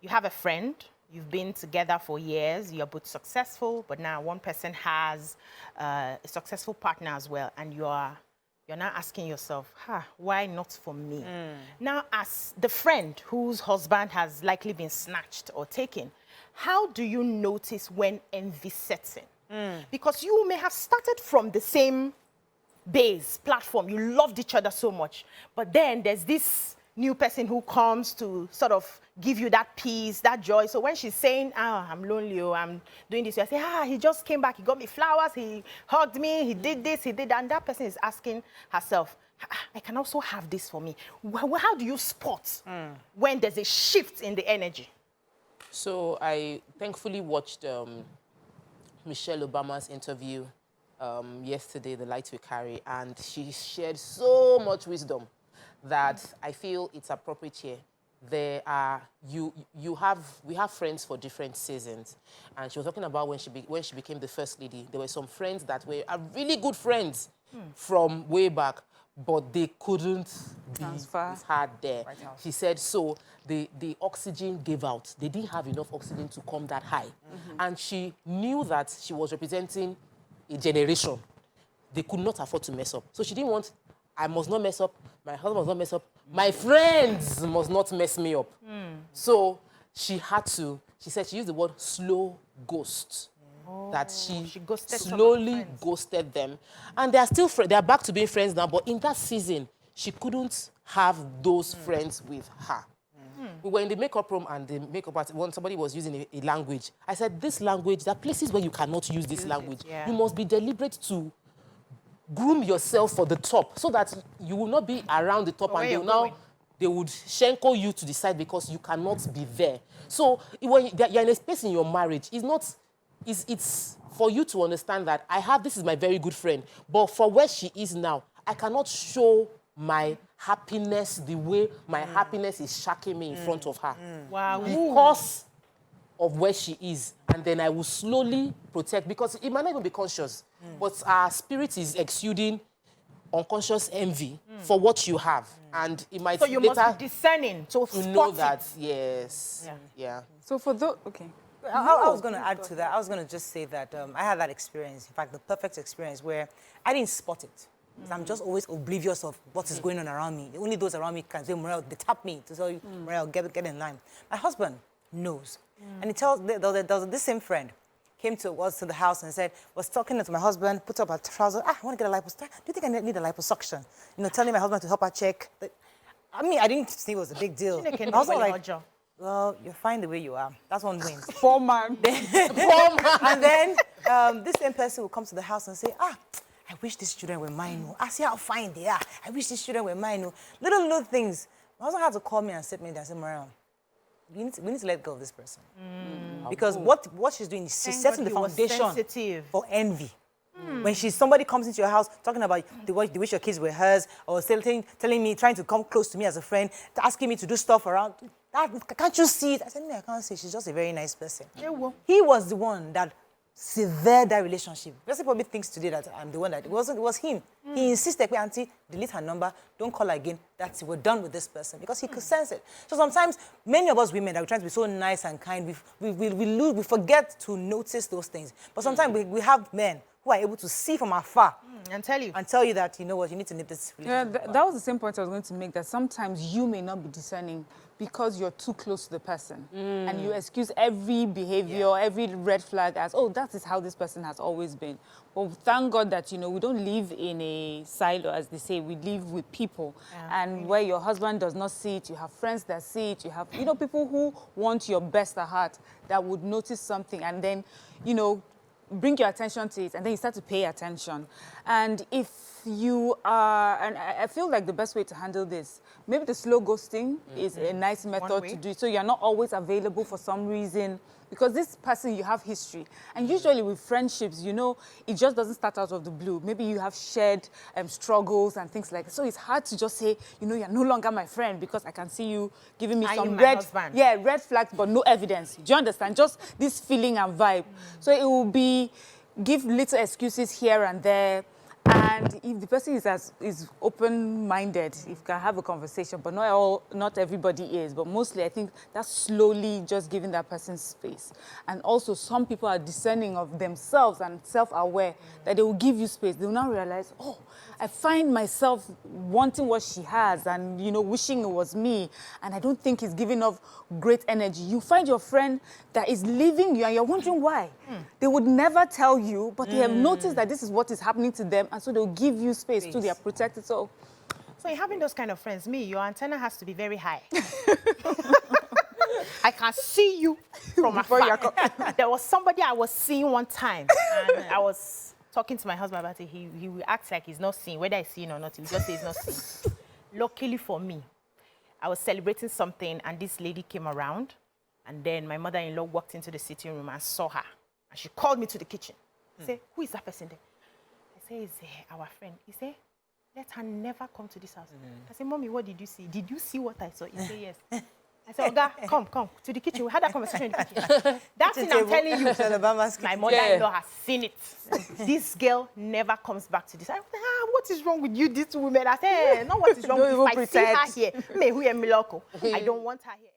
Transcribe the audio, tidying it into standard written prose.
You have a friend, you've been together for years, you're both successful, but now one person has a successful partner as well, and you're now asking yourself, why not for me? Now, as the friend whose husband has likely been snatched or taken, how do you notice when envy sets in? Because you may have started from the same base, platform, you loved each other so much, but then there's this new person who comes to sort of give you that peace, that joy. So when she's saying, I'm lonely, I'm doing this, I say, he just came back, he got me flowers, he hugged me, he did this, he did that. And that person is asking herself, I can also have this for me. How do you spot when there's a shift in the energy? So I thankfully watched Michelle Obama's interview yesterday, The Light We Carry, and she shared so much wisdom that I feel it's appropriate here. We have friends for different seasons, and she was talking about when she became the first lady. There were some friends that were really good friends from way back, but they couldn't transfer with her there. She said so the oxygen gave out. They didn't have enough oxygen to come that high, and she knew that she was representing a generation. They could not afford to mess up, so she didn't want. I must not mess up. My husband must not mess up. My friends must not mess me up. So she said she used the word slow ghost. That she slowly ghosted them. And they are still friends. They are back to being friends now. But in that season, she couldn't have those friends with her. We were in the makeup room, and the makeup artist, when somebody was using a language, I said, this language, there are places where you cannot use this language. You must be deliberate to groom yourself for the top, so that you will not be around the top, and they would shenko you to the side because you cannot be there. So when you're in a space in your marriage, it's for you to understand that this is my very good friend, but for where she is now, I cannot show my happiness the way my happiness is shaking me in front of her. Wow. Because of where she is, and then I will slowly protect, because it might not even be conscious, but our spirit is exuding unconscious envy for what you have, and it might. So you must be discerning to know that. Yes. Yeah. So for those, okay. I was going to add to that. I was going to just say that I had that experience, in fact, the perfect experience, where I didn't spot it. I'm just always oblivious of what is going on around me. Only those around me can say, Morel, they tap me to tell you, Morel, get in line. My husband knows. And he tells, there was this same friend came to the house and was talking to my husband, put up her trousers. I want to get a liposuction. Do you think I need a liposuction? Telling my husband to help her check. I mean, I didn't think it was a big deal. I was like, well, you're fine the way you are. That's one win. Poor man. And then this same person will come to the house and say, I wish these children were mine. I see how fine they are. I wish these children were mine. Little things. My husband had to call me and sit me down and say, Mariam, we need to let go of this person. Because what she's doing is she's setting the foundation for envy. When somebody comes into your house talking about the wish your kids were hers, or telling me, trying to come close to me as a friend, asking me to do stuff around, can't you see it? I said, no, I can't see it. She's just a very nice person. He was the one that severed that relationship. Person probably thinks today that I'm the one that... It was him. He insisted, auntie, delete her number, don't call her again, we're done with this person, because he could sense it. So sometimes, many of us women that are trying to be so nice and kind, we forget to notice those things. But sometimes we have men who are able to see from afar and tell you that, you know what, you need to nip this relationship. Yeah, that was the same point I was going to make, that sometimes you may not be discerning because you're too close to the person. And you excuse every behavior, every red flag as, that is how this person has always been. But thank God that, we don't live in a silo, as they say. We live with people. And where your husband does not see it, you have friends that see it, you have, people who want your best at heart that would notice something and then, bring your attention to it, and then you start to pay attention. And if you are, and I feel like the best way to handle this, maybe the slow ghosting is a nice method to do it. So you're not always available for some reason, because this person, you have history. And usually with friendships, it just doesn't start out of the blue. Maybe you have shared struggles and things like that. So it's hard to just say, you're no longer my friend because I can see you giving me some red flags, but no evidence. Do you understand? Just this feeling and vibe. So it will be, give little excuses here and there. And if the person is open-minded, if you can have a conversation, but not everybody is, but mostly I think that's slowly just giving that person space. And also some people are discerning of themselves and self-aware that they will give you space. They will now realize, oh, I find myself wanting what she has and, you know, wishing it was me, and I don't think it's giving off great energy. You find your friend that is leaving you and you're wondering why. They would never tell you, but they have noticed that this is what is happening to them, and so they'll give you space too. They are protected. So in having those kind of friends, your antenna has to be very high. I can see you from afar. There was somebody I was seeing one time, and I was talking to my husband about it. He will act like he's not seeing, whether he's seeing or not. He will just say he's not seeing. Luckily for me, I was celebrating something, and this lady came around, and then my mother-in-law walked into the sitting room and saw her, and she called me to the kitchen. Say, who is that person there? I say, it's our friend. He said, let her never come to this house. I said, Mommy, what did you see? Did you see what I saw? He said, yes. I said, Oga, come to the kitchen. We had that conversation in the kitchen. That thing I'm telling you, my mother-in-law has seen it. This girl never comes back to this. I said, what is wrong with you, these two women? I said, no, what is wrong with you? I see her here. I don't want her here.